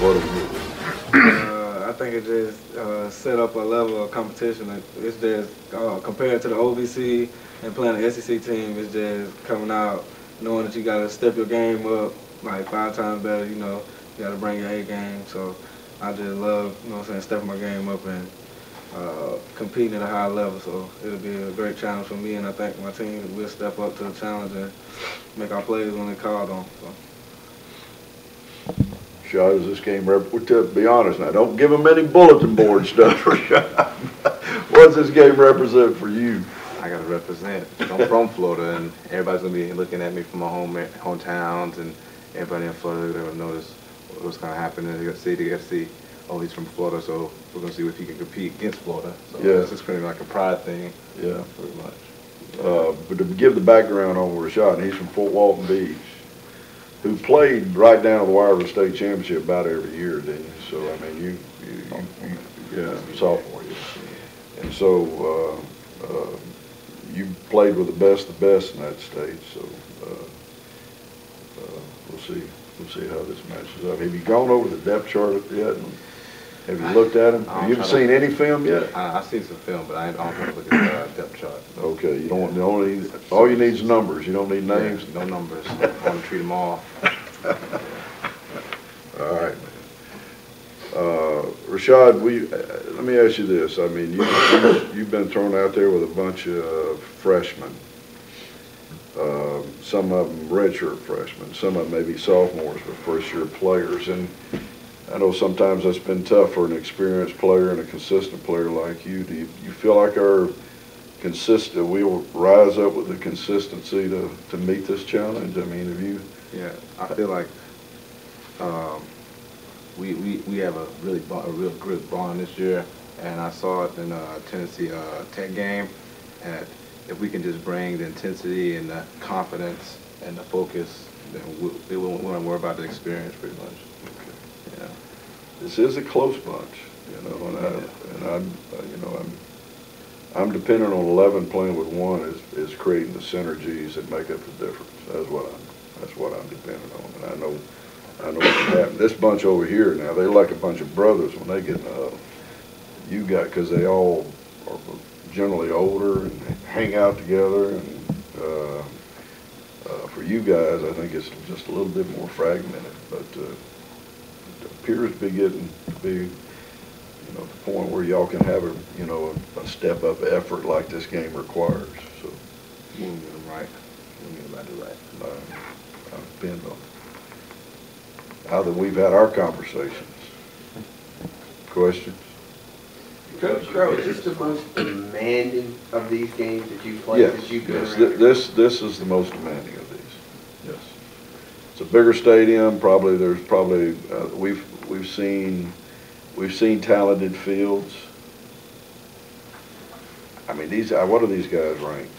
What is it? I think it just set up a level of competition. It's just compared to the OVC and playing the SEC team, it's just coming out knowing that you got to step your game up like 5 times better. You know, you got to bring your A game. So I just love, you know what I'm saying, stepping my game up and competing at a high level. So it'll be a great challenge for me, and I think my team will step up to the challenge and make our plays when they're called on. So. Rashad, is this game be honest now, don't give them any bulletin board stuff, Rashad. What does this game represent for you? I got to represent. I'm from Florida, and everybody's going to be looking at me from my hometowns, and everybody in Florida, they're going to notice what's going to happen. And they're going to see, oh, he's from Florida, so we're going to see if he can compete against Florida. So yeah. It's pretty like a pride thing. Yeah. Pretty much. But to give the background on Rashad, he's from Fort Walton Beach, who played right down to the wire of the state championship about every year, didn't you? So, I mean, yeah, sophomore year. And so you played with the best in that state. So we'll see how this matches up. Have you gone over the depth chart yet? Have you looked at him? Have you seen any film yet? I've seen some film, but I don't want to look at the depth chart. Okay, you don't need, all you need is numbers. You don't need names. Yeah, no numbers. I want to treat them all. All right. Rashad, let me ask you this. I mean, you've been thrown out there with a bunch of freshmen. Some of them redshirt freshmen. Some of them maybe sophomores, but first-year players. And I know sometimes that's been tough for an experienced player and a consistent player like you. Do you feel like we'll rise up with the consistency to meet this challenge? I mean, have you? Yeah, I feel like we have a real good bond this year, and I saw it in a Tennessee Tech game. And if we can just bring the intensity and the confidence and the focus, then we won't worry about the experience pretty much. Okay. Yeah. This is a close bunch, you know, and I'm dependent on 11 playing with 1 is creating the synergies that make up the difference. That's what I'm dependent on, and I know what can happen. This bunch over here now, they're like a bunch of brothers when they get in the huddle. Because they all are generally older and hang out together, and for you guys, I think it's just a little bit more fragmented, but it appears to be getting to be, the point where y'all can have a step up effort like this game requires. So we'll get them right. We'll get them right. I depend on how that we've had our conversations. Questions? Coach Crowe, is this the most demanding of these games that you've played? Yes. This is the most demanding of these. Yes. It's a bigger stadium. We've seen talented fields. I mean, what are these guys ranked?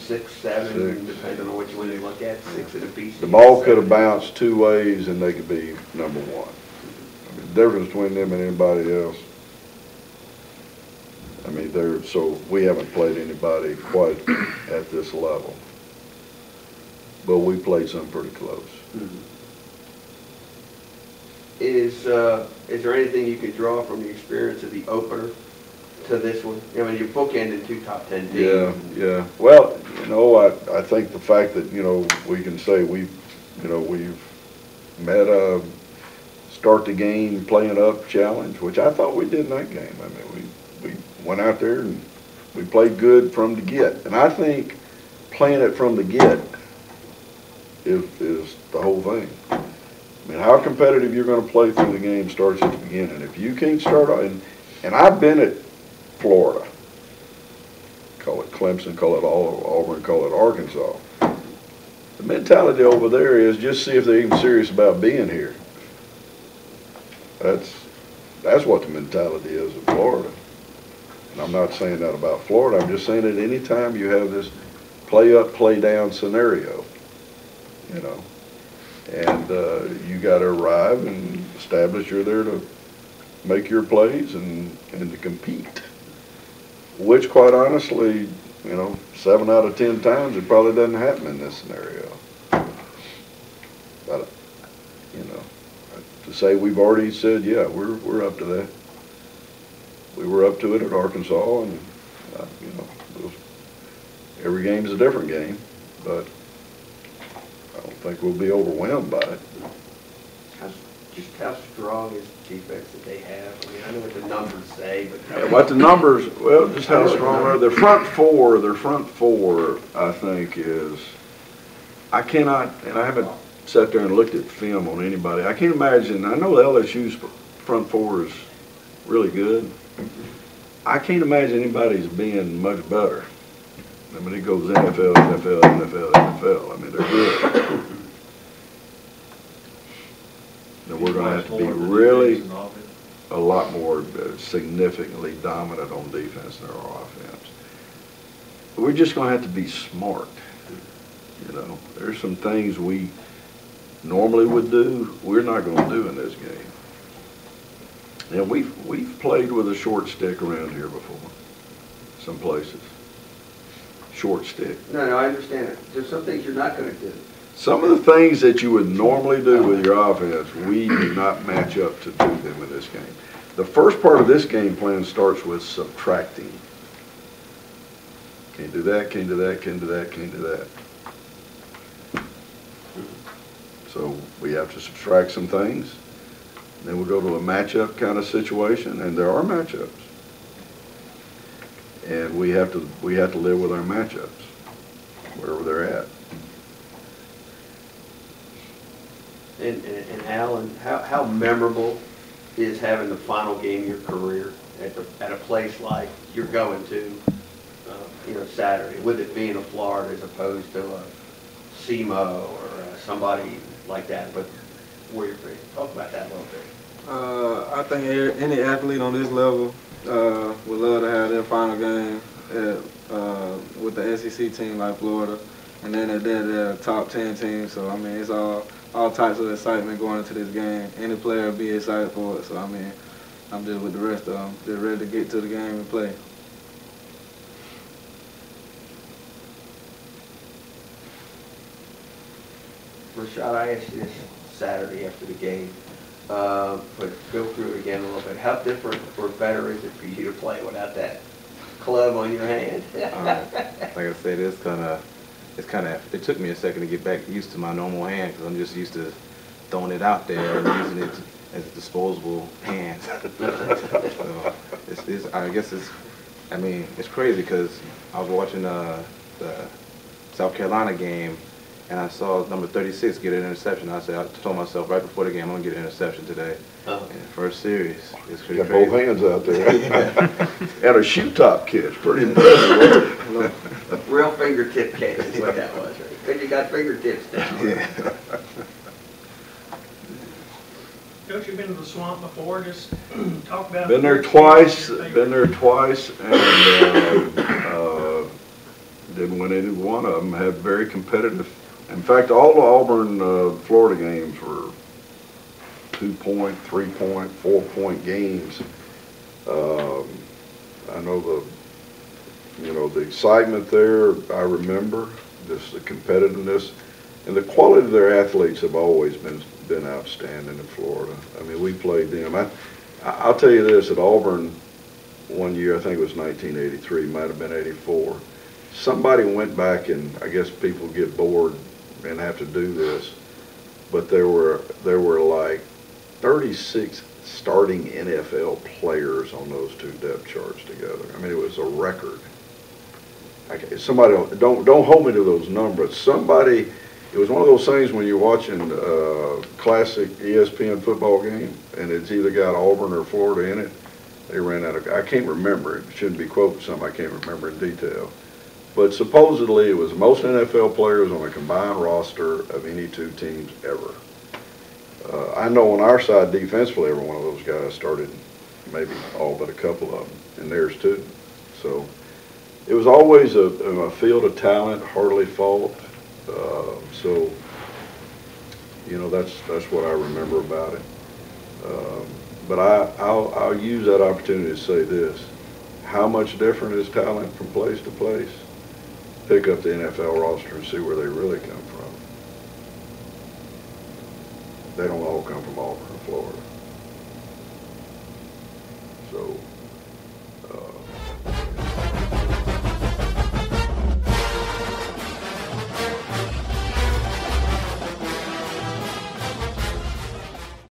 6, 7, depending on which one you look at. 6 at a piece. The ball could have bounced 2 ways, and they could be number 1. I mean, the difference between them and anybody else. I mean, so we haven't played anybody quite at this level, but we played some pretty close. Mm-hmm. Is there anything you could draw from the experience of the opener to this one? I mean, you bookended 2 top 10 teams. Yeah. Well, I think the fact that we can say we've met a start the game playing up challenge, which I thought we did in that game. I mean, we went out there and we played good from the get, and I think playing it from the get is the whole thing. I mean, how competitive you're going to play through the game starts at the beginning. If you can't start, and I've been at Florida, call it Clemson, call it Auburn, call it Arkansas. The mentality over there is just see if they're even serious about being here. That's what the mentality is in Florida. And I'm not saying that about Florida. I'm just saying that any time you have this play up, play down scenario, and you got to arrive and establish you're there to make your plays and to compete, which quite honestly, 7 out of 10 times it probably doesn't happen in this scenario. But, to say we've already said, yeah, we're up to that. We were up to it at Arkansas, and you know, every game is a different game, but I don't think we'll be overwhelmed by it. Just how strong is the defense that they have? I mean, I know what the numbers say, but What the numbers, well, just how strong are their front four, I think is, I cannot, and I haven't sat there and looked at film on anybody. I can't imagine, I know LSU's front four is really good. I can't imagine anybody's being much better. I mean, it goes NFL, NFL, NFL, NFL. I mean, they're good. And we're going to have to be really a lot more significantly dominant on defense than our offense. We're just going to have to be smart. You know, there's some things we normally would do, we're not going to do in this game. And we've played with a short stick around here before, some places. Short stick. No, I understand it. There's some things you're not going to do. Some of the things that you would normally do with your offense, we do not match up to do them in this game. The first part of this game plan starts with subtracting. Can't do that, can't do that, can't do that, can't do that. So we have to subtract some things. Then we'll go to a matchup kind of situation, and there are matchups. And we have to live with our matchups, wherever they're at. And Alan, how memorable is having the final game of your career at a place like you're going to, you know, Saturday, with it being a Florida as opposed to a SEMO or somebody like that, but where you're from? Talk about that a little bit. I think any athlete on this level would love to have their final game with the SEC team like Florida, and then they're a top 10 team. So I mean, it's all types of excitement going into this game. Any player will be excited for it. So I mean, I'm just with the rest of them, just ready to get to the game and play. Rashad, I asked you this Saturday after the game, but go through it again a little bit. How different or better is it for you to play without that club on your hand? Like I said, it took me a second to get back used to my normal hand because I'm just used to throwing it out there and using it as disposable hands. So it's crazy because I was watching the South Carolina game, and I saw number 36 get an interception. I told myself right before the game, I'm going to get an interception today. In the first series. It's pretty Got crazy. both hands out there. And a shoe top catch. Pretty impressive. Real fingertip catch is what that was, right? Because you got fingertips down. Yeah. Coach, you've been to the swamp before. Just talk about. Been there twice. And didn't win any one of them. Had very competitive. In fact, all the Auburn, Florida games were 2-point, 3-point, 4-point games. I know the excitement there. I remember just the competitiveness and the quality of their athletes have always been outstanding in Florida. I mean, we played them. I'll tell you this: at Auburn, one year, I think it was 1983, might have been 84. Somebody went back, and I guess people get bored and have to do this, but there were like 36 starting NFL players on those two depth charts together. I mean, it was a record. Somebody don't hold me to those numbers. It was one of those things when you're watching a classic ESPN football game, and it's either got Auburn or Florida in it. They ran out of. I can't remember. It shouldn't be quoting something I can't remember in detail. But supposedly it was most NFL players on a combined roster of any two teams ever. I know on our side defensively, every one of those guys started, maybe all but a couple of them, and theirs too. So it was always a field of talent, hardly fought. So you know, that's what I remember about it. But I'll use that opportunity to say this: how much different is talent from place to place? Pick up the NFL roster and see where they really come from. They don't all all come from Auburn and Florida.